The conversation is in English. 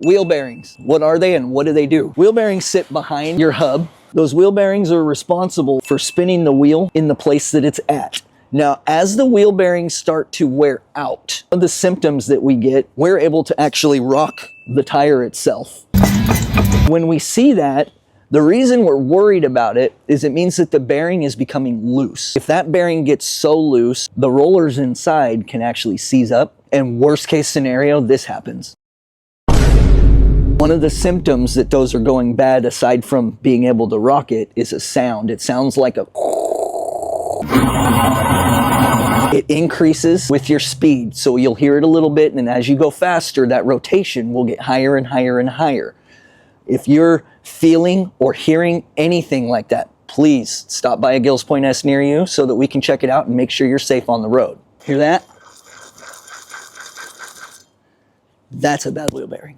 Wheel bearings, what are they and what do they do? Wheel bearings sit behind your hub. Those wheel bearings are responsible for spinning the wheel in the place that it's at. Now, as the wheel bearings start to wear out, the symptoms that we get, we're able to actually rock the tire itself. When we see that, the reason we're worried about it is it means that the bearing is becoming loose. If that bearing gets so loose, the rollers inside can actually seize up, and worst case scenario, this happens. One of the symptoms that those are going bad, aside from being able to rock it, is a sound. It sounds like a... It increases with your speed, so you'll hear it a little bit, and as you go faster, that rotation will get higher and higher and higher. If you're feeling or hearing anything like that, please stop by a Gills Point S near you so that we can check it out and make sure you're safe on the road. Hear that? That's a bad wheel bearing.